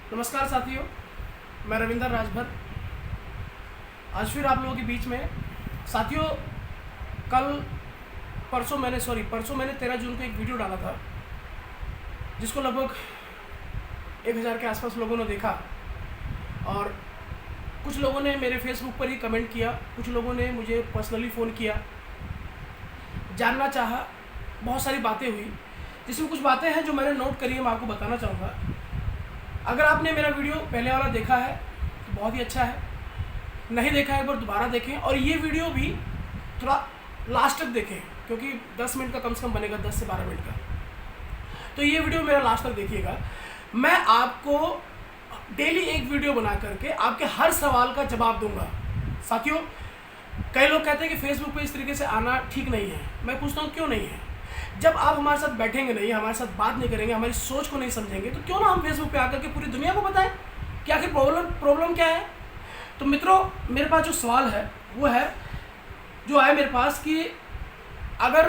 नमस्कार साथियों, मैं रविंदर राजभर आज फिर आप लोगों के बीच में। साथियों, परसों मैंने 13 जून को एक वीडियो डाला था जिसको लगभग 1000 के आसपास लोगों ने देखा। और कुछ लोगों ने मेरे फेसबुक पर ही कमेंट किया, कुछ लोगों ने मुझे पर्सनली फ़ोन किया, जानना चाहा, बहुत सारी बातें हुई जिसमें कुछ बातें हैं जो मैंने नोट करी है, मैं आपको बताना चाहूँगा। अगर आपने मेरा वीडियो पहले वाला देखा है तो बहुत ही अच्छा है, नहीं देखा है एक बार दोबारा देखें। और ये वीडियो भी थोड़ा लास्ट तक देखें क्योंकि 10 मिनट का कम से कम बनेगा, 10 से 12 मिनट का। तो ये वीडियो मेरा लास्ट तक देखिएगा। मैं आपको डेली एक वीडियो बना करके आपके हर सवाल का जवाब दूंगा। साथियों, कई लोग कहते हैं कि फेसबुक पे इस तरीके से आना ठीक नहीं है। मैं पूछता हूँ क्यों नहीं है? जब आप हमारे साथ बैठेंगे नहीं, हमारे साथ बात नहीं करेंगे, हमारी सोच को नहीं समझेंगे, तो क्यों ना हम फेसबुक पे आकर के पूरी दुनिया को बताएं कि आखिर प्रॉब्लम क्या है। तो मित्रों, मेरे पास जो सवाल है वो है, जो आया मेरे पास, कि अगर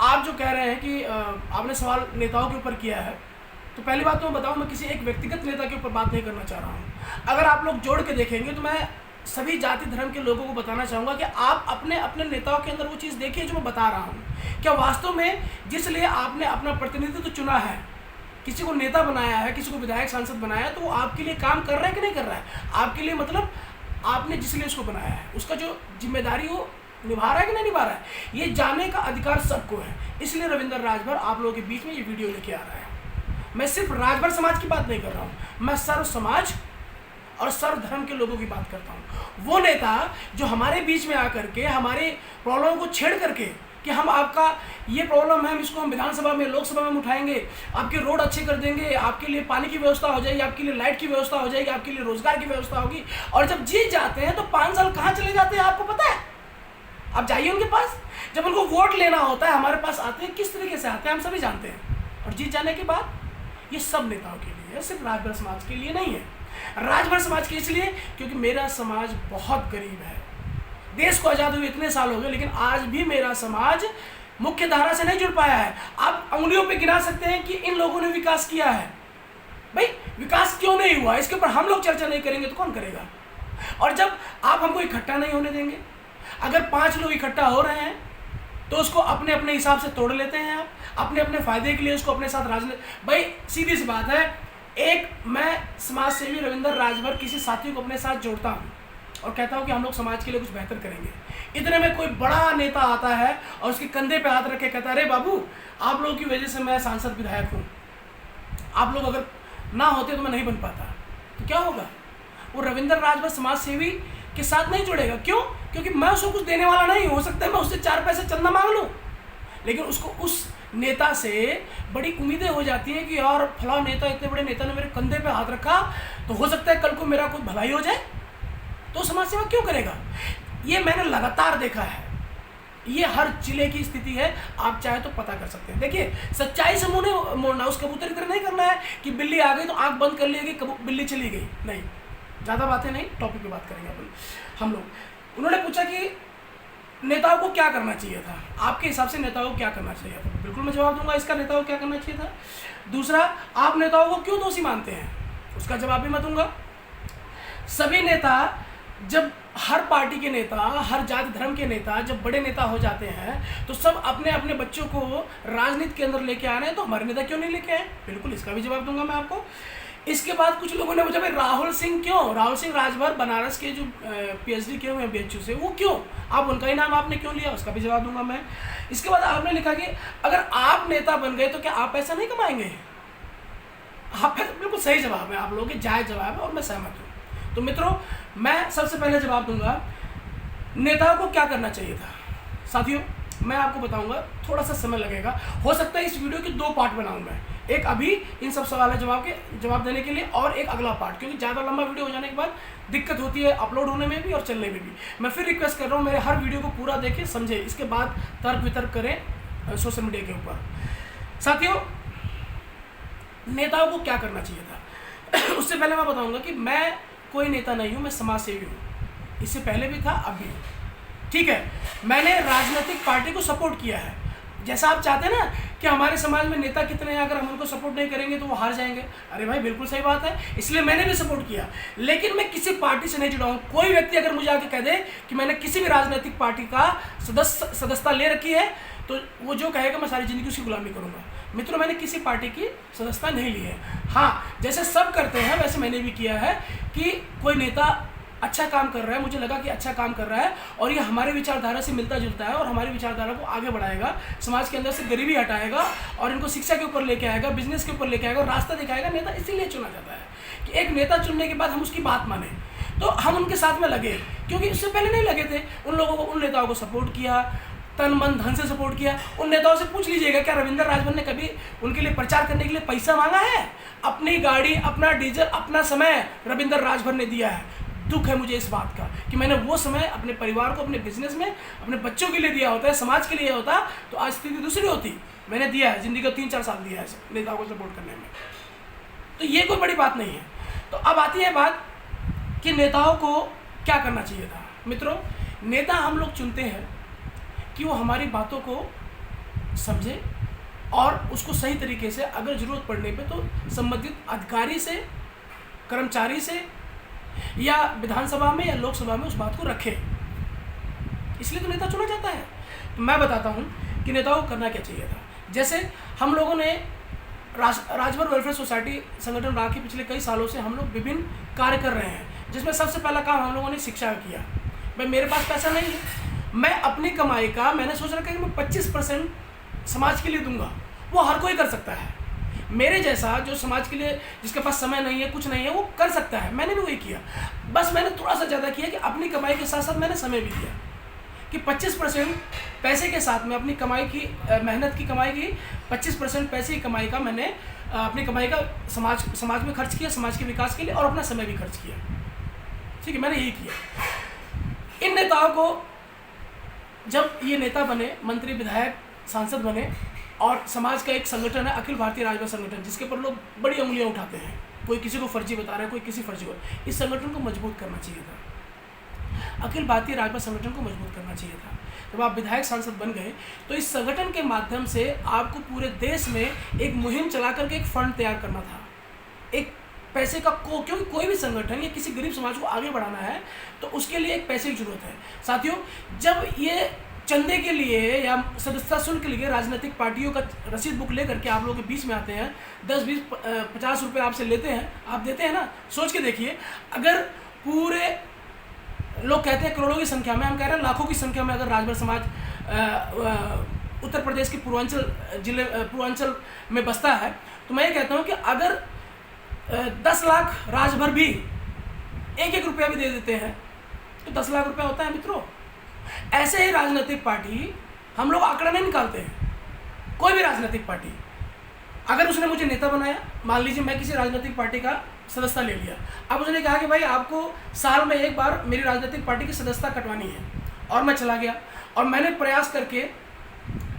आप जो कह रहे हैं कि आपने सवाल नेताओं के ऊपर किया है, तो पहली बात तो मैं बताऊं, मैं किसी एक व्यक्तिगत नेता के ऊपर बात नहीं करना चाह रहा हूं। अगर आप लोग जोड़ के देखेंगे तो मैं सभी जाति धर्म के लोगों को बताना चाहूँगा कि आप अपने अपने नेताओं के अंदर वो चीज़ देखिए जो मैं बता रहा हूँ। क्या वास्तव में जिसलिए आपने अपना प्रतिनिधित्व चुना है, किसी को नेता बनाया है, किसी को विधायक सांसद बनाया है, तो वो आपके लिए काम कर रहा है कि नहीं कर रहा है? आपके लिए मतलब आपने जिसलिए उसको बनाया है उसका जो जिम्मेदारी वो निभा रहा है कि नहीं निभा रहा है, ये जानने का अधिकार सबको है। इसलिए रविंदर राजभर आप लोगों के बीच में ये वीडियो लेके आ रहा है। मैं सिर्फ राजभर समाज की बात नहीं कर रहा हूँ, मैं सर्व समाज और सर्व धर्म के लोगों की बात करता हूँ। वो नेता जो हमारे बीच में आकर के हमारे प्रॉब्लम को छेड़ करके कि हम आपका ये प्रॉब्लम है, हम इसको हम विधानसभा में, लोकसभा में उठाएंगे, आपके रोड अच्छे कर देंगे, आपके लिए पानी की व्यवस्था हो जाएगी, आपके लिए लाइट की व्यवस्था हो जाएगी, आपके लिए रोजगार की व्यवस्था होगी। और जब जीत जाते हैं तो 5 साल कहाँ चले जाते हैं आपको पता है? आप जाइए उनके पास, जब उनको वोट लेना होता है हमारे पास आते हैं, किस तरीके से आते हैं हम सभी जानते हैं। और जीत जाने के बाद ये सब नेताओं के लिए है, सिर्फ राजभर समाज के लिए नहीं है। राजभर समाज के इसलिए क्योंकि मेरा समाज बहुत गरीब है। देश को आज़ाद हुए इतने साल हो गए, लेकिन आज भी मेरा समाज मुख्य धारा से नहीं जुड़ पाया है। आप उंगलियों पे गिना सकते हैं कि इन लोगों ने विकास किया है। भाई, विकास क्यों नहीं हुआ, इसके ऊपर हम लोग चर्चा नहीं करेंगे तो कौन करेगा? और जब आप हमको इकट्ठा नहीं होने देंगे, अगर 5 लोग इकट्ठा हो रहे हैं तो उसको अपने अपने हिसाब से तोड़ लेते हैं आप, अपने अपने फायदे के लिए उसको अपने साथ राजनीति। भाई सीधी सी बात है, एक मैं समाज सेवी रविंदर राजभर किसी साथी को अपने साथ जोड़ता हूँ और कहता हूँ कि हम लोग समाज के लिए कुछ बेहतर करेंगे। इतने में कोई बड़ा नेता आता है और उसके कंधे पे हाथ रख के कहता है, अरे बाबू, आप लोगों की वजह से मैं सांसद विधायक हूँ, आप लोग अगर ना होते तो मैं नहीं बन पाता। तो क्या होगा? वो रविंदर राजभर समाज सेवी के साथ नहीं जुड़ेगा। क्यों? क्योंकि मैं उसको कुछ देने वाला नहीं। हो सकता है मैं उससे 4 पैसे चंदा मांग लूँ, लेकिन उसको उस नेता से बड़ी उम्मीदें हो जाती हैं कि यार फला नेता, इतने बड़े नेता ने मेरे कंधे पे हाथ रखा तो हो सकता है कल को मेरा कुछ भलाई हो जाए। तो समाज सेवा क्यों करेगा? ये मैंने लगातार देखा है, ये हर जिले की स्थिति है। आप चाहे तो पता कर सकते हैं। देखिए, सच्चाई से मुंह नहीं मोड़ना, उस कबूतर की तरह नहीं करना है कि बिल्ली आ गई तो आंख बंद कर लेगी, बिल्ली चली गई। नहीं, ज़्यादा बातें नहीं, टॉपिक पे बात करेंगे हम लोग। उन्होंने पूछा कि नेताओं को क्या करना चाहिए था, आपके हिसाब से नेताओं को क्या करना चाहिए था? बिल्कुल मैं जवाब दूंगा इसका, नेताओं को क्या करना चाहिए था। दूसरा, आप नेताओं को क्यों दोषी मानते हैं, उसका जवाब भी मैं दूंगा। सभी नेता, जब हर पार्टी के नेता, हर जाति धर्म के नेता जब बड़े नेता हो जाते हैं तो सब अपने अपने बच्चों को राजनीति के अंदर लेके आ रहे हैं, तो हमारे नेता क्यों नहीं लेके आए? बिल्कुल इसका भी जवाब दूंगा मैं आपको। इसके बाद कुछ लोगों ने पूछा, भाई राहुल सिंह क्यों, राहुल सिंह राजभर बनारस के जो PhD किए हुए हैं BHU से, वो क्यों, आप उनका ही नाम आपने क्यों लिया? उसका भी जवाब दूंगा मैं। इसके बाद आपने लिखा कि अगर आप नेता बन गए तो क्या आप पैसा नहीं कमाएंगे? आप, बिल्कुल सही जवाब है, आप लोगों के जायज़ जवाब है और मैं सहमत हूँ। तो मित्रों, मैं सबसे पहले जवाब दूंगा, नेताओं को क्या करना चाहिए था। साथियों, मैं आपको बताऊंगा, थोड़ा सा समय लगेगा, हो सकता है इस वीडियो के 2 पार्ट बनाऊं मैं, एक अभी इन सब सवालों जवाब देने के लिए और एक अगला पार्ट, क्योंकि ज़्यादा लंबा वीडियो हो जाने के बाद दिक्कत होती है अपलोड होने में भी और चलने में भी। मैं फिर रिक्वेस्ट कर रहा हूँ, मेरे हर वीडियो को पूरा देखें, समझें, इसके बाद तर्क वितर्क करें सोशल मीडिया के ऊपर। साथियों, नेताओं को क्या करना चाहिए था उससे पहले मैं बताऊँगा कि मैं कोई नेता नहीं हूँ, मैं समाज सेवी हूँ। इससे पहले भी था, अब भी। ठीक है, मैंने राजनीतिक पार्टी को सपोर्ट किया है। जैसा आप चाहते हैं ना कि हमारे समाज में नेता कितने हैं, अगर हम उनको सपोर्ट नहीं करेंगे तो वो हार जाएंगे। अरे भाई बिल्कुल सही बात है, इसलिए मैंने भी सपोर्ट किया, लेकिन मैं किसी पार्टी से नहीं जुड़ा हूँ। कोई व्यक्ति अगर मुझे आके कह दे कि मैंने किसी भी राजनीतिक पार्टी का सदस्यता ले रखी है तो वो जो कहेगा मैं सारी ज़िंदगी उसकी गुलामी करूँगा। मित्रों, मैंने किसी पार्टी की सदस्यता नहीं ली है। हाँ, जैसे सब करते हैं वैसे मैंने भी किया है कि कोई नेता अच्छा काम कर रहा है, मुझे लगा कि अच्छा काम कर रहा है और ये हमारे विचारधारा से मिलता जुलता है और हमारी विचारधारा को आगे बढ़ाएगा, समाज के अंदर से गरीबी हटाएगा और इनको शिक्षा के ऊपर लेके आएगा, बिजनेस के ऊपर लेके आएगा और रास्ता दिखाएगा। नेता इसीलिए चुना जाता है कि एक नेता चुनने के बाद हम उसकी बात माने, तो हम उनके साथ में लगे, क्योंकि इससे पहले नहीं लगे थे। उन लोगों को, उन नेताओं को सपोर्ट किया, तन मन धन से सपोर्ट किया। उन नेताओं से पूछ लीजिएगा क्या रविंद्र राजभर ने कभी उनके लिए प्रचार करने के लिए पैसा मांगा है? अपनी गाड़ी, अपना डीजल, अपना समय रविंद्र राजभर ने दिया है। दुख है मुझे इस बात का कि मैंने वो समय अपने परिवार को, अपने बिजनेस में, अपने बच्चों के लिए दिया होता है, समाज के लिए होता तो आज स्थिति दूसरी होती। मैंने दिया है, जिंदगी का 3-4 साल दिया है नेताओं को सपोर्ट करने में, तो ये कोई बड़ी बात नहीं है। तो अब आती है बात कि नेताओं को क्या करना चाहिए था। मित्रों, नेता हम लोग चुनते हैं कि वो हमारी बातों को समझे और उसको सही तरीके से, अगर ज़रूरत पड़ने पे तो संबंधित अधिकारी से, कर्मचारी से या विधानसभा में या लोकसभा में उस बात को रखे। इसलिए तो नेता चुना जाता है। तो मैं बताता हूँ कि नेताओं को करना क्या चाहिए था। जैसे हम लोगों ने राजभर वेलफेयर सोसाइटी संगठन बना के पिछले कई सालों से हम लोग विभिन्न कार्य कर रहे हैं, जिसमें सबसे पहला काम हम लोगों ने शिक्षा का किया। भाई मेरे पास पैसा नहीं है, मैं अपनी कमाई का, मैंने सोच रखा है कि मैं 25% समाज के लिए दूंगा। वो हर कोई कर सकता है, मेरे जैसा जो समाज के लिए, जिसके पास समय नहीं है, कुछ नहीं है, वो कर सकता है। मैंने भी वही किया, बस मैंने थोड़ा सा ज़्यादा किया कि अपनी कमाई के साथ साथ मैंने समय भी दिया कि 25% पैसे के साथ में अपनी कमाई की, मेहनत की कमाई की 25% पैसे की कमाई का मैंने अपनी कमाई का समाज में खर्च किया, समाज के विकास के लिए, और अपना समय भी खर्च किया। ठीक है, मैंने यही किया। इन नेताओं को जब ये नेता बने, मंत्री, विधायक, सांसद बने, और समाज का एक संगठन है अखिल भारतीय राजभर संगठन, जिसके ऊपर लोग बड़ी उंगलियां उठाते हैं, कोई किसी को फर्जी बता रहा है, कोई किसी फर्जी को, इस संगठन को मजबूत करना चाहिए था। अखिल भारतीय राजभर संगठन को मजबूत करना चाहिए था। जब आप विधायक सांसद बन गए तो इस संगठन के माध्यम से आपको पूरे देश में एक मुहिम चला करके एक फंड तैयार करना था, एक पैसे का क्योंकि कोई भी संगठन या किसी गरीब समाज को आगे बढ़ाना है तो उसके लिए एक पैसे की जरूरत है। साथियों, जब ये चंदे के लिए या सदस्यता शुल्क के लिए राजनीतिक पार्टियों का रसीद बुक लेकर के आप लोगों के बीच में आते हैं, 10, 20, 50 रुपये आपसे लेते हैं, आप देते हैं ना, सोच के देखिए, अगर पूरे लोग कहते हैं करोड़ों की संख्या में, हम कह रहे हैं लाखों की संख्या में, अगर राजभर समाज उत्तर प्रदेश के पूर्वांचल में बसता है, तो मैं ये कहता हूँ कि अगर 10 लाख राजभर भी 1-1 रुपया भी दे देते हैं तो 10 लाख रुपया होता है। मित्रों, ऐसे ही राजनीतिक पार्टी, हम लोग आंकड़ा नहीं निकालते हैं। कोई भी राजनीतिक पार्टी, अगर उसने मुझे नेता बनाया, मान लीजिए मैं किसी राजनीतिक पार्टी का सदस्यता ले लिया, अब उसने कहा कि भाई आपको साल में एक बार मेरी राजनीतिक पार्टी की सदस्यता कटवानी है, और मैं चला गया और मैंने प्रयास करके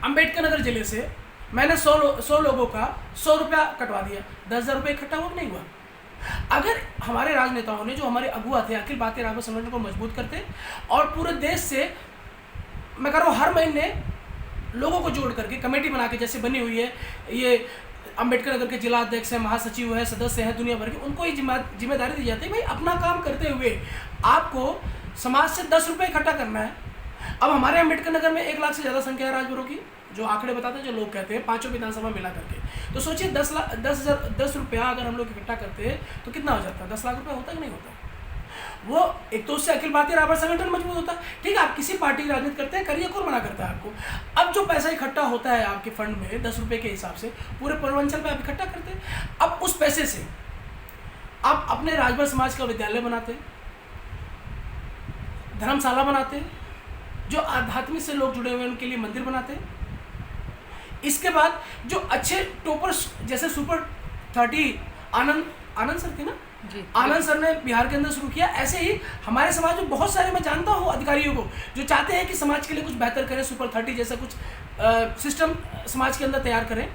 अम्बेडकर नगर जिले से मैंने 100 लोगों का 100 रुपया कटवा दिया, 10,000 रुपये इकट्ठा हुआ कि नहीं हुआ? अगर हमारे राजनेताओं ने, जो हमारे अगुआ थे, अखिल भारतीय राजभर संगठन को मजबूत करते और पूरे देश से, मैं कह रहा हूँ, हर महीने लोगों को जोड़ करके कमेटी बना के, जैसे बनी हुई है ये अम्बेडकर नगर के जिला अध्यक्ष हैं, महासचिव है, सदस्य हैं दुनिया भर के, उनको ये जिम्मेदारी दी जाती है भाई अपना काम करते हुए आपको समाज से 10 रुपये इकट्ठा करना है। अब हमारे अम्बेडकर नगर में 1 लाख से ज़्यादा संख्या है राजभरों की, जो आंकड़े बताते हैं, जो लोग कहते हैं, 5 विधानसभा मिला करके, तो सोचिए 10 रुपया अगर हम लोग इकट्ठा करते हैं तो कितना हो जाता है? 10 लाख रुपया होता कि नहीं होता? वो एक तो उससे अखिल भारतीय राजभर संगठन मजबूत होता है। ठीक है, आप किसी पार्टी की राजनीति करते हैं, करिए, कौन मना करता है आपको? अब जो पैसा इकट्ठा होता है आपके फंड में 10 रुपये के हिसाब से पूरे पूर्वांचल में आप इकट्ठा करते हैं। अब उस पैसे से आप अपने राजभर समाज का विद्यालय बनाते, धर्मशाला बनाते, जो आध्यात्मिक से लोग जुड़े हुए हैं उनके लिए मंदिर बनाते। इसके बाद जो अच्छे टॉपर्स, जैसे सुपर 30 आनंद सर थे ना जी, आनंद सर ने बिहार के अंदर शुरू किया, ऐसे ही हमारे समाज में बहुत सारे, मैं जानता हूँ अधिकारियों को जो चाहते हैं कि समाज के लिए कुछ बेहतर करें, सुपर 30 जैसा कुछ सिस्टम समाज के अंदर तैयार करें,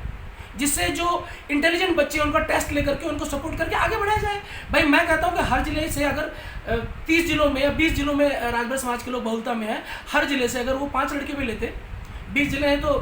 जिससे जो इंटेलिजेंट बच्चे हैं उनका टेस्ट लेकर के उनको सपोर्ट करके आगे बढ़ाया जाए। भाई मैं कहता हूँ कि हर जिले से अगर 30 जिलों में या 20 जिलों में राजभर समाज के लोग बहुलता में हैं, हर जिले से अगर वो 5 लड़के भी लेते 20 जिले हैं तो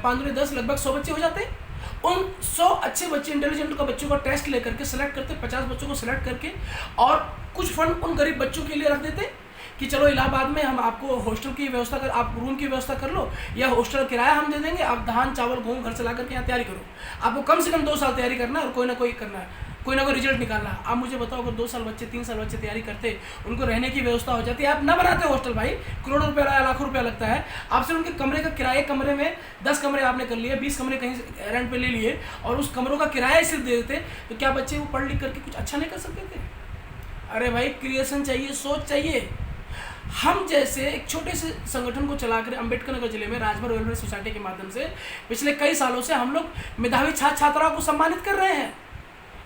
5 10 लगभग 100 बच्चे हो जाते हैं। उन 100 अच्छे बच्चे इंटेलिजेंट का बच्चों का टेस्ट लेकर के सेलेक्ट करते, 50 बच्चों को सेलेक्ट करके और कुछ फंड उन गरीब बच्चों के लिए रख देते कि चलो इलाहाबाद में हम आपको हॉस्टल की व्यवस्था कर, आप रूम की व्यवस्था कर लो या हॉस्टल किराया हम दे देंगे, आप धान चावल गेहूँ घर से ला करके यहाँ तैयारी करो। आपको कम से कम 2 साल तैयारी करना है और कोई ना कोई करना है, कोई ना कोई रिजल्ट निकालना है। आप मुझे बताओ अगर 2 साल बच्चे 3 साल बच्चे तैयारी करते, उनको रहने की व्यवस्था हो जाती है। आप ना बनाते हॉस्टल भाई, करोड़ों रुपये या लाखों रुपया लगता है। आपसे उनके कमरे का किराए, कमरे में 10 कमरे आपने कर लिए, 20 कमरे कहीं रेंट पे ले लिए और उस कमरों का किराया सिर्फ दे देते, तो क्या बच्चे वो पढ़ लिख करके कुछ अच्छा नहीं कर सकते थे? अरे भाई क्रिएशन चाहिए, सोच चाहिए। हम जैसे एक छोटे से संगठन को चलाकर अंबेडकर नगर जिले में राजभर वेलफेयर सोसाइटी के माध्यम से पिछले कई सालों से हम लोग मेधावी छात्र छात्राओं को सम्मानित कर रहे हैं।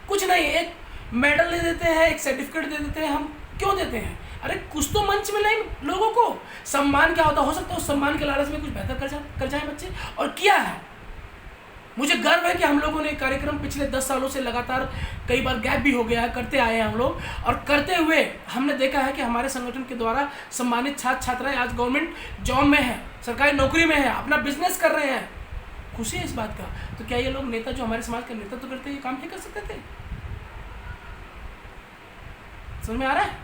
कुछ नहीं, एक मेडल दे देते हैं, एक सर्टिफिकेट दे देते हैं। हम क्यों देते हैं? अरे कुछ तो मंच मिले इन लोगों को। सम्मान क्या होता हो सकता है उस सम्मान के लालच में कुछ बेहतर कर जाए बच्चे, और किया है। मुझे गर्व है कि हम लोगों ने कार्यक्रम पिछले 10 सालों से लगातार, कई बार गैप भी हो गया है, करते आए हैं हम लोग, और करते हुए हमने देखा है कि हमारे संगठन के द्वारा सम्मानित छात्र छात्राएं आज गवर्नमेंट जॉब में है, सरकारी नौकरी में है, अपना बिजनेस कर रहे हैं। खुशी है इस बात का। तो क्या ये लोग नेता जो हमारे समाज का नेतृत्व करते हैं ये काम नहीं कर सकते थे? समझ में आ रहा है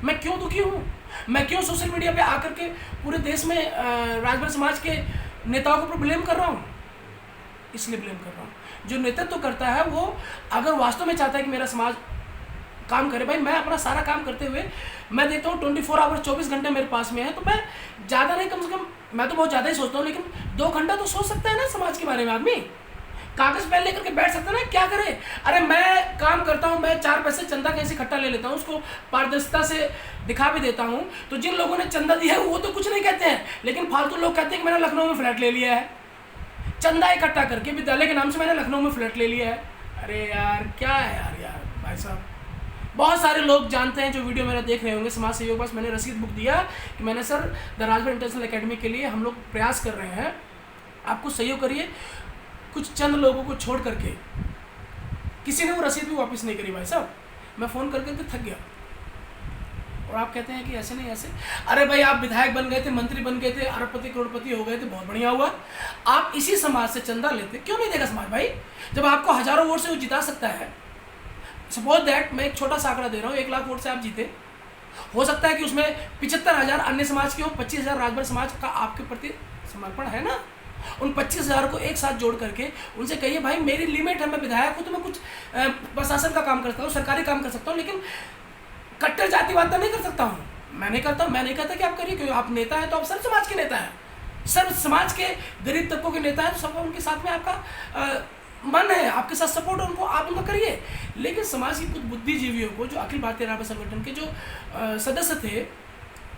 मैं क्यों दुखी हूँ? मैं क्यों सोशल मीडिया पे आकर के पूरे देश में राजभर समाज के नेताओं को ब्लेम कर रहा हूँ? इसलिए ब्लेम कर रहा हूँ जो नेतृत्व करता है वो अगर वास्तव में चाहता है कि मेरा समाज काम करे। भाई मैं अपना सारा काम करते हुए मैं देखता हूँ 24 आवर 24 घंटे मेरे पास में है, तो मैं ज़्यादा नहीं, कम से कम मैं तो बहुत ज़्यादा ही सोचता हूँ, लेकिन 2 घंटा तो सोच सकता है ना समाज के बारे में। आदमी कागज़ पेन लेकर के बैठ सकता है ना, क्या करे? अरे मैं काम करता हूँ, मैं 4 पैसे चंदा कैसे इकट्ठा ले लेता हूँ, उसको पारदर्शिता से दिखा भी देता हूँ। तो जिन लोगों ने चंदा दिया है वो तो कुछ नहीं कहते हैं, लेकिन फालतू लोग कहते हैं कि मैंने लखनऊ में फ्लैट ले लिया है, चंदा इकट्ठा करके विद्यालय के नाम से मैंने लखनऊ में फ्लैट ले लिया है। अरे यार क्या है यार भाई साहब। बहुत सारे लोग जानते हैं जो वीडियो मेरा देख रहे होंगे, समाज सहयोग बस मैंने रसीद बुक दिया कि मैंने sir the Rajbhar international academy के लिए हम लोग प्रयास कर रहे हैं, आपको सहयोग करिए। कुछ चंद लोगों को छोड़ करके किसी ने वो रसीद भी वापस नहीं करी भाई साहब। मैं फ़ोन कर करके थक गया। और आप कहते हैं कि ऐसे नहीं ऐसे। अरे भाई आप विधायक बन गए थे, मंत्री बन गए थे, अरबपति करोड़पति हो गए थे, बहुत बढ़िया हुआ। आप इसी समाज से चंदा लेते, क्यों नहीं देगा समाज भाई? जब आपको हज़ारों वोट से वो जिता सकता है। सपोज दैट मैं एक छोटा सा आंकड़ा दे रहा हूँ, 1 लाख वोट से आप जीते, हो सकता है कि उसमें 75,000 अन्य समाज के हो, 25,000 राजभर समाज का आपके प्रति समर्पण है ना। उन 25,000 को एक साथ जोड़ करके उनसे कहिए भाई मेरी लिमिट है, मैं विधायक हूँ तो मैं कुछ प्रशासन का काम करता हूँ, सरकारी काम कर सकता हूँ, लेकिन कट्टर जातिवाद नहीं कर सकता हूँ। मैं नहीं करता हूँ। मैं नहीं कहता कि आप करिए, क्योंकि आप नेता हैं तो आप सर्व समाज के नेता हैं, सर्व समाज के गरीब तबकों के नेता हैं, तो सब उनके साथ में आपका मन है, आपके साथ सपोर्ट है, उनको आप उनका करिए। लेकिन समाज के कुछ बुद्धिजीवियों को, जो अखिल भारतीय राजभर संगठन के जो सदस्य थे,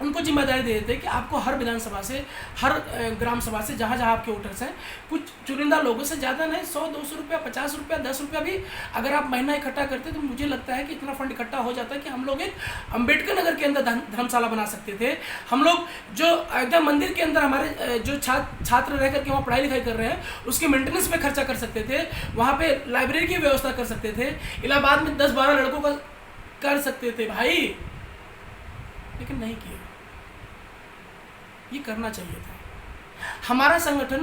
उनको जिम्मेदारी दे देते कि आपको हर विधानसभा से, हर ग्राम सभा से, जहाँ जहाँ आपके वोटर्स हैं, कुछ चुनिंदा लोगों से, ज़्यादा नहीं, 100-200 रुपया, 50 रुपया, 10 रुपया भी अगर आप महीना इकट्ठा करते तो मुझे लगता है कि इतना फंड इकट्ठा हो जाता है कि हम लोग एक अंबेडकर नगर के अंदर धर्मशाला बना सकते थे। हम लोग जो अयोध्या मंदिर के अंदर हमारे जो छात्र रह करके वहाँ पढ़ाई लिखाई कर रहे हैं उसके मेंटेनेंस पे खर्चा कर सकते थे, वहाँ पे लाइब्रेरी की व्यवस्था कर सकते थे, इलाहाबाद में 10-12 लड़कों का कर सकते थे भाई, लेकिन नहीं किया। ये करना चाहिए था। हमारा संगठन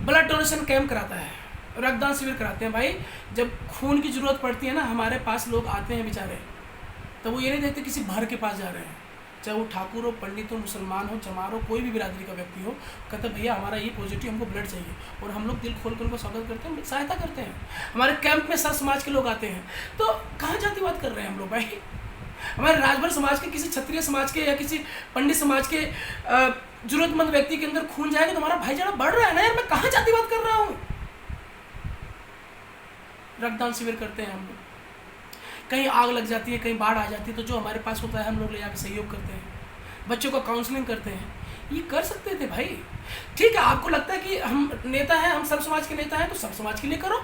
ब्लड डोनेशन कैंप कराता है, रक्तदान शिविर कराते हैं भाई। जब खून की ज़रूरत पड़ती है ना, हमारे पास लोग आते हैं बेचारे, तो वो ये नहीं देखते किसी भर के पास जा रहे हैं, चाहे वो ठाकुर हो, पंडित हो, मुसलमान हो, चमार हो, कोई भी बिरादरी का व्यक्ति हो, कहते भैया हमारा ये पॉजिटिव, हमको ब्लड चाहिए, और हम लोग दिल खोल कर उनको स्वागत करते हैं, सहायता करते हैं। हमारे कैंप में सब समाज के लोग आते हैं। तो कहाँ जातिवाद कर रहे हैं हम लोग भाई? हमारे राजभर समाज के, किसी क्षत्रिय समाज के या किसी पंडित समाज के जरूरतमंद व्यक्ति के अंदर खून जाएगा तो हमारा भाईचारा बढ़ रहा है ना यार। मैं कहाँ जातिवाद कर रहा हूँ? रक्तदान शिविर करते हैं हम लोग, कहीं आग लग जाती है, कहीं बाढ़ आ जाती है, तो जो हमारे पास होता है हम लोग ले जाकर सहयोग करते हैं, बच्चों का काउंसलिंग करते हैं। ये कर सकते थे भाई। ठीक है, आपको लगता है कि हम नेता हैं, हम सब समाज के नेता हैं, तो सब समाज के लिए करो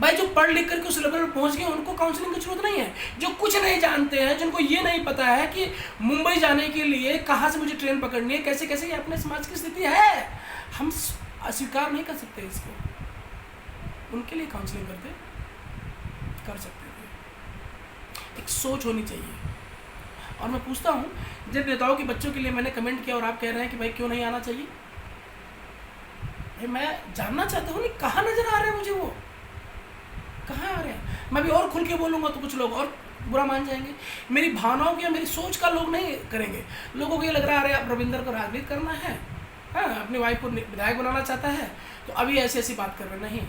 भाई। जो पढ़ लिख करके उस लेवल पर पहुंच गए उनको काउंसलिंग की जरूरत नहीं है। जो कुछ नहीं जानते हैं, जिनको ये नहीं पता है कि मुंबई जाने के लिए कहाँ से मुझे ट्रेन पकड़नी है, कैसे कैसे, ये अपने समाज की स्थिति है, हम अस्वीकार नहीं कर सकते इसको। उनके लिए काउंसलिंग कर सकते थे। एक सोच होनी चाहिए। और मैं पूछता हूँ, जिन नेताओं के बच्चों के लिए मैंने कमेंट किया और आप कह रहे हैं कि भाई क्यों नहीं आना चाहिए, भाई मैं जानना चाहता हूँ, नहीं कहाँ नज़र आ रहे हैं मुझे वो, कहाँ आ रहे हैं। मैं भी और खुल के बोलूँगा तो कुछ लोग और बुरा मान जाएंगे। मेरी भावनाओं की या मेरी सोच का लोग नहीं करेंगे। लोगों को ये लग रहा है अरे अब रविंदर को राजनीति करना है, हाँ अपनी वाइफ को विधायक बनाना चाहता है, तो अभी ऐसी ऐसी बात कर रहे। नहीं,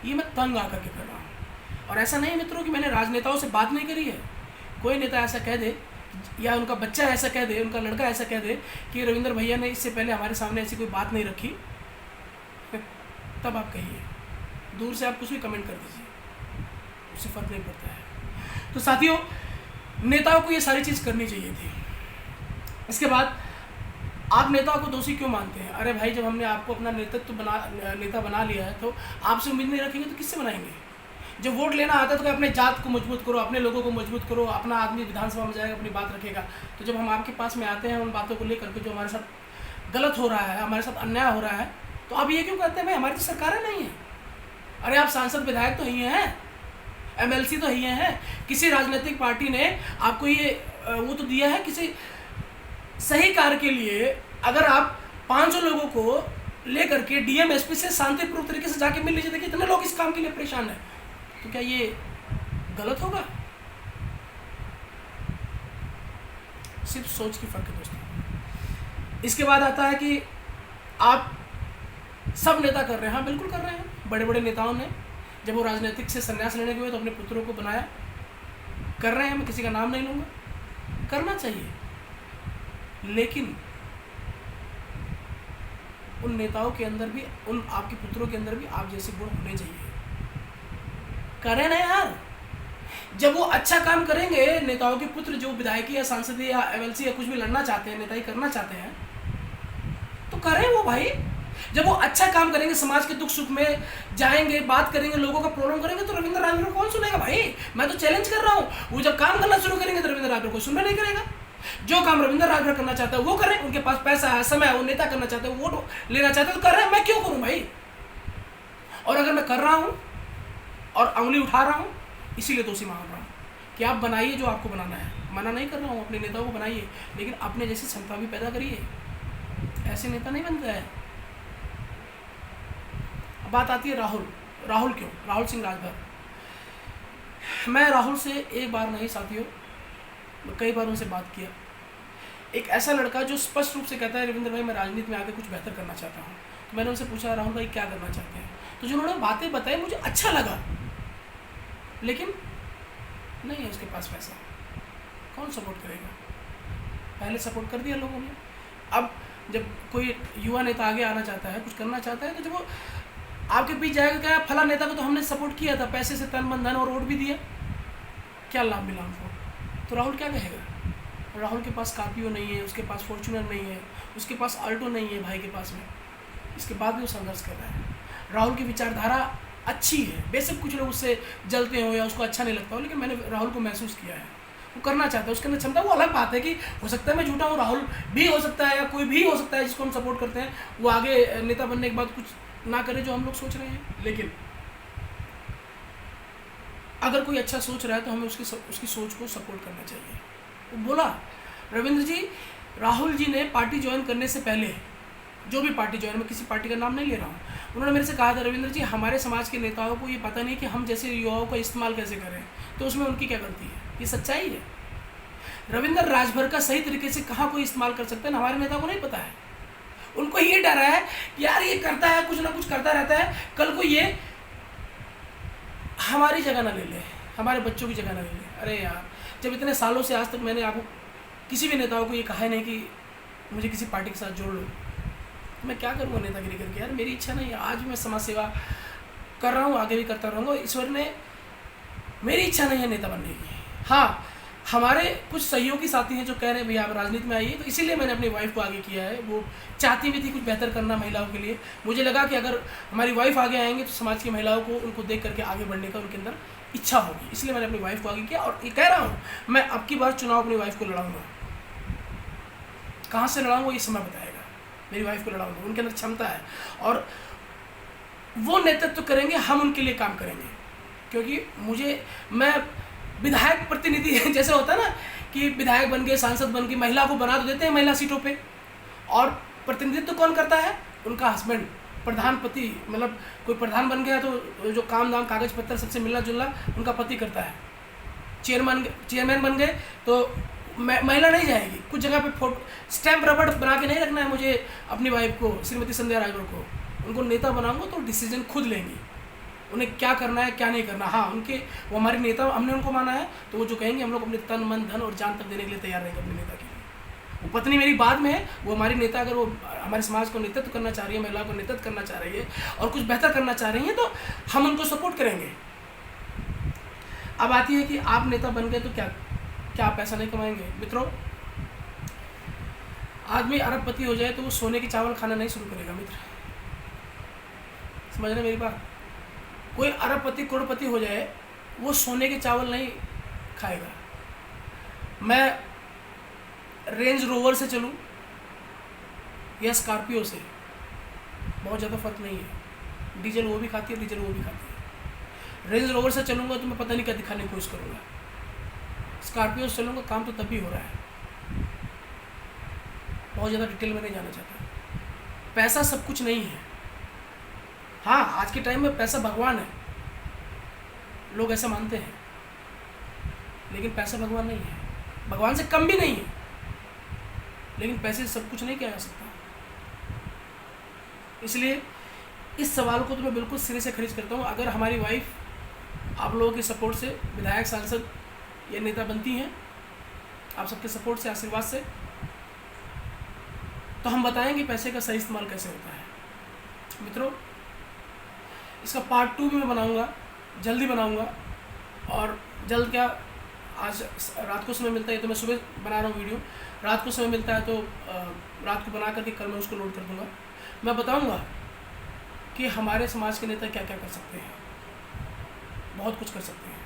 ये मैं तंग आकर के कर रहा हूँ। और ऐसा नहीं मित्रों कि मैंने राजनेताओं से बात नहीं करी है। कोई नेता ऐसा कह दे या उनका बच्चा ऐसा कह दे, उनका लड़का ऐसा कह दे कि रविंदर भैया ने इससे पहले हमारे सामने ऐसी कोई बात नहीं रखी, तब आप कहिए। दूर से आप कुछ भी कमेंट कर दीजिए, उससे फ़र्क नहीं पड़ता है। तो साथियों, नेताओं को ये सारी चीज़ करनी चाहिए थी। इसके बाद आप नेताओं को दोषी क्यों मानते हैं? अरे भाई, जब हमने आपको अपना नेता बना लिया है तो आपसे उम्मीद नहीं रखेंगे तो किससे बनाएंगे? जब वोट लेना आता है तो अपने जात को मजबूत करो, अपने लोगों को मजबूत करो, अपना आदमी विधानसभा में जाएगा अपनी बात रखेगा। तो जब हम आपके पास में आते हैं उन बातों को लेकर के जो हमारे साथ गलत हो रहा है, हमारे साथ अन्याय हो रहा है, तो आप ये क्यों कहते हैं भाई हमारी तो सरकारें नहीं है? अरे आप सांसद विधायक तो ही हैं, MLC तो ही हैं। किसी राजनीतिक पार्टी ने आपको ये वो तो दिया है, किसी सही कार्य के लिए अगर आप 500 लोगों को लेकर के DM SP से शांतिपूर्वक तरीके से जाके मिल लीजिए, देखिए इतने लोग इस काम के लिए परेशान हैं, तो क्या ये गलत होगा? सिर्फ सोच की फर्क है दोस्तों। इसके बाद आता है कि आप सब नेता कर रहे हैं। हाँ बिल्कुल कर रहे हैं। बड़े बड़े नेताओं ने जब वो राजनीतिक से संन्यास लेने के हुए तो अपने पुत्रों को बनाया, कर रहे हैं। मैं किसी का नाम नहीं लूँगा, करना चाहिए, लेकिन उन नेताओं के अंदर भी, उन आपके पुत्रों के अंदर भी आप जैसे गुण होने चाहिए। करें ना यार। जब वो अच्छा काम करेंगे, नेताओं के पुत्र जो विधायकी या सांसद या MLC या कुछ भी लड़ना चाहते हैं, नेताई करना चाहते हैं, तो करें वो भाई। जब वो अच्छा काम करेंगे, समाज के दुख सुख में जाएंगे, बात करेंगे, लोगों का प्रॉब्लम करेंगे, तो रविंद्र राजभर कौन सुनेगा भाई? मैं तो चैलेंज कर रहा हूँ। वो जब काम करना शुरू करेंगे तो रविंद्र राजभर को सुनना नहीं करेगा। जो काम रविंद्र राजभर करना चाहता है वो करें, उनके पास पैसा है, समय है, वो नेता करना चाहते हैं, वोट लेना चाहते हैं, तो कर रहे हैं। मैं क्यों करूँ भाई? और अगर मैं कर रहा हूँ और उंगली उठा रहा हूँ, इसीलिए दोषी मान रहा हूँ कि आप बनाइए जो आपको बनाना है। मना नहीं कर रहा हूँ, अपने नेताओं को बनाइए, लेकिन अपने जैसी क्षमता भी पैदा करिए। ऐसे नेता नहीं बनता है। बात आती है राहुल क्यों? राहुल सिंह राजभर। मैं राहुल से एक बार नहीं साथियों, कई बार उनसे बात किया। एक ऐसा लड़का जो स्पष्ट रूप से कहता है रविंद्र भाई मैं राजनीति में आके कुछ बेहतर करना चाहता हूँ। तो मैंने उनसे पूछा राहुल भाई क्या करना चाहते हैं? तो जो उन्होंने बातें बताई मुझे अच्छा लगा, लेकिन नहीं है उसके पास पैसा, कौन सपोर्ट करेगा? पहले सपोर्ट कर दिया लोगों ने। अब जब कोई युवा नेता आगे आना चाहता है, कुछ करना चाहता है, तो जब वो आपके पीछे जाएगा, क्या फला नेता को तो हमने सपोर्ट किया था, पैसे से तन मन धन और वोट भी दिया, क्या लाभ मिला उनको? तो राहुल क्या कहेगा? राहुल के पास स्कॉर्पियो नहीं है, उसके पास फॉर्च्यूनर नहीं है, उसके पास अल्टो नहीं है भाई के पास में, इसके बाद भी वो संघर्ष कर रहा है। राहुल की विचारधारा अच्छी है, बेशक कुछ लोग उससे जलते हो या उसको अच्छा नहीं लगता हो, लेकिन मैंने राहुल को महसूस किया है, वो करना चाहता है, उसके अंदर क्षमता। वो अलग बात है कि हो सकता है मैं झूठा हूँ, राहुल भी हो सकता है या कोई भी हो सकता है जिसको हम सपोर्ट करते हैं, वो आगे नेता बनने के बाद कुछ ना करे जो हम लोग सोच रहे हैं। लेकिन अगर कोई अच्छा सोच रहा है तो हमें उसकी सोच को सपोर्ट करना चाहिए। वो बोला रविंद्र जी, राहुल जी ने पार्टी ज्वाइन करने से पहले, जो भी पार्टी ज्वाइन, मैं किसी पार्टी का नाम नहीं ले रहा हूँ, उन्होंने मेरे से कहा था रविंद्र जी हमारे समाज के नेताओं को ये पता नहीं कि हम जैसे युवाओं का इस्तेमाल कैसे करें, तो उसमें उनकी क्या गलती है? ये सच्चाई है। रविंद्र राजभर का सही तरीके से कहाँ कोई इस्तेमाल कर सकते हैं, हमारे नेता को नहीं पता है। उनको ये डर है कि यार ये करता है, कुछ ना कुछ करता रहता है, कल को ये हमारी जगह ना ले ले, हमारे बच्चों की जगह ना ले ले। अरे यार, जब इतने सालों से आज तक मैंने आपको किसी भी नेताओं को ये कहा है नहीं कि मुझे किसी पार्टी के साथ जोड़ लो, तो मैं क्या करूँगा नेतागिरी करके? यार मेरी इच्छा नहीं है। आज भी मैं समाज सेवा कर रहा हूँ, आगे भी करता रहूँगा। ईश्वर ने, मेरी इच्छा नहीं है नेता बनने की। हाँ, हमारे कुछ सहयोगी साथी हैं जो कह रहे हैं भैया आप राजनीति में आइए, तो इसीलिए मैंने अपनी वाइफ को आगे किया है। वो चाहती भी थी कुछ बेहतर करना महिलाओं के लिए। मुझे लगा कि अगर हमारी वाइफ आगे आएंगे तो समाज की महिलाओं को, उनको देख करके आगे बढ़ने का उनके अंदर इच्छा होगी, इसलिए मैंने अपनी वाइफ को आगे किया। और ये कह रहा हूँ मैं अब की बार चुनाव अपनी वाइफ को लड़ाऊँगा। कहाँ से लड़ाऊँगा ये समय बताएगा। मेरी वाइफ को लड़ाऊँगा, उनके अंदर क्षमता है और वो नेतृत्व करेंगे, हम उनके लिए काम करेंगे। क्योंकि मैं विधायक प्रतिनिधि जैसे होता है ना कि विधायक बन गए, सांसद बन गए, महिला को बना तो देते हैं महिला सीटों पे, और प्रतिनिधित्व कौन करता है? उनका हस्बैंड प्रधानपति, मतलब कोई प्रधान बन गया तो जो काम दाम कागज पत्तर सबसे मिलना जुलना उनका पति करता है। चेयरमैन बन गए तो महिला नहीं जाएगी। कुछ जगह पे फोटो स्टैम्प रबड़ बना के नहीं रखना है मुझे अपनी वाइफ को, श्रीमती संध्या राजभर को। उनको नेता बनाऊंगा तो डिसीजन खुद लेंगी, उन्हें क्या करना है क्या नहीं करना। हाँ, वो हमारे नेता, हमने उनको माना है तो वो जो कहेंगे हम लोग अपने तन मन धन और जान तक देने के लिए तैयार रहेंगे अपने नेता के लिए। वो पत्नी मेरी बाद में है, वो हमारी नेता, अगर वो हमारे समाज को नेतृत्व करना चाह रही है, महिला को नेतृत्व करना चाह रही है और कुछ बेहतर करना चाह रही है तो हम उनको सपोर्ट करेंगे। अब आती है कि आप नेता बन गए तो क्या आप पैसा नहीं कमाएंगे? मित्रों, आदमी अरबपति हो जाए तो वो सोने के चावल खाना नहीं शुरू करेगा मित्र, समझ रहे मेरी बात। कोई अरबपति करोड़पति हो जाए वो सोने के चावल नहीं खाएगा। मैं रेंज रोवर से चलूं या स्कॉर्पियो से, बहुत ज़्यादा फर्क नहीं है। डीजल वो भी खाती है, डीजल वो भी खाती है। रेंज रोवर से चलूँगा तो मैं पता नहीं क्या दिखाने की कोशिश करूँगा, स्कॉर्पियो से चलूँगा काम तो तब भी हो रहा है। बहुत ज़्यादा डिटेल में नहीं जाना चाहता। पैसा सब कुछ नहीं है। हाँ, आज के टाइम में पैसा भगवान है, लोग ऐसा मानते हैं, लेकिन पैसा भगवान नहीं है, भगवान से कम भी नहीं है। लेकिन पैसे से सब कुछ नहीं किया जा सकता। इसलिए इस सवाल को तो मैं बिल्कुल सिरे से खारिज करता हूँ। अगर हमारी वाइफ आप लोगों के सपोर्ट से विधायक, सांसद या नेता बनती हैं, आप सबके सपोर्ट से, आशीर्वाद से, तो हम बताएंगे पैसे का सही इस्तेमाल कैसे होता है। मित्रों, इसका पार्ट 2 भी मैं बनाऊंगा, जल्दी बनाऊंगा। और जल्द क्या, आज रात को समय मिलता है तो मैं सुबह बना रहा हूँ वीडियो, रात को समय मिलता है तो रात को बना करके कल मैं उसको लोड कर दूँगा। मैं बताऊँगा कि हमारे समाज के नेता क्या क्या कर सकते हैं, बहुत कुछ कर सकते हैं।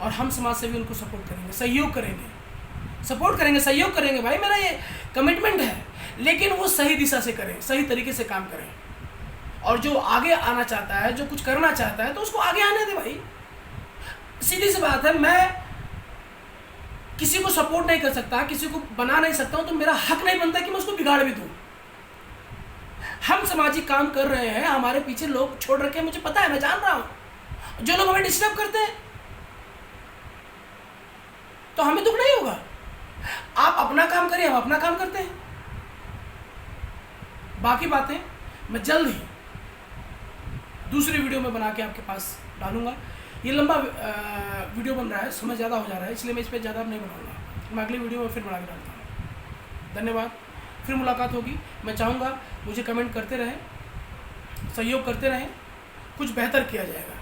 और हम समाज से भी उनको सपोर्ट करेंगे, सहयोग करेंगे, सपोर्ट करेंगे, सहयोग करेंगे। भाई, मेरा ये कमिटमेंट है। लेकिन वो सही दिशा से करें, सही तरीके से काम करें। और जो आगे आना चाहता है, जो कुछ करना चाहता है, तो उसको आगे आने दे भाई। सीधी सी बात है, मैं किसी को सपोर्ट नहीं कर सकता, किसी को बना नहीं सकता हूं, तो मेरा हक नहीं बनता कि मैं उसको बिगाड़ भी दूं। हम सामाजिक काम कर रहे हैं, हमारे पीछे लोग छोड़ रखे हैं, मुझे पता है, मैं जान रहा हूं। जो लोग हमें डिस्टर्ब करते हैं तो हमें दुख नहीं होगा। आप अपना काम करिए, हम अपना काम करते हैं। बाकी बातें मैं जल्द ही दूसरी वीडियो में बना के आपके पास डालूंगा। ये लंबा वीडियो बन रहा है, समय ज़्यादा हो जा रहा है, इसलिए मैं इस पर ज़्यादा नहीं बनाऊंगा। मैं अगली वीडियो में फिर बना के डालता हूँ। धन्यवाद, फिर मुलाकात होगी। मैं चाहूँगा मुझे कमेंट करते रहें, सहयोग करते रहें, कुछ बेहतर किया जाएगा।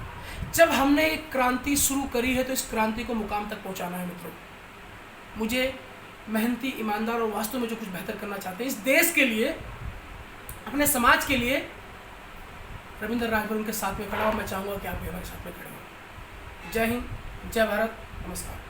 जब हमने एक क्रांति शुरू करी है तो इस क्रांति को मुकाम तक पहुँचाना है मित्रों। मुझे मेहनती, ईमानदार और वास्तव में जो कुछ बेहतर करना चाहते हैं इस देश के लिए, अपने समाज के लिए, रविंद्र राजभर उनके साथ में खड़ा हो। मैं चाहूँगा कि आप भी हमारे साथ में खड़े हो। जय हिंद, जय भारत, नमस्कार।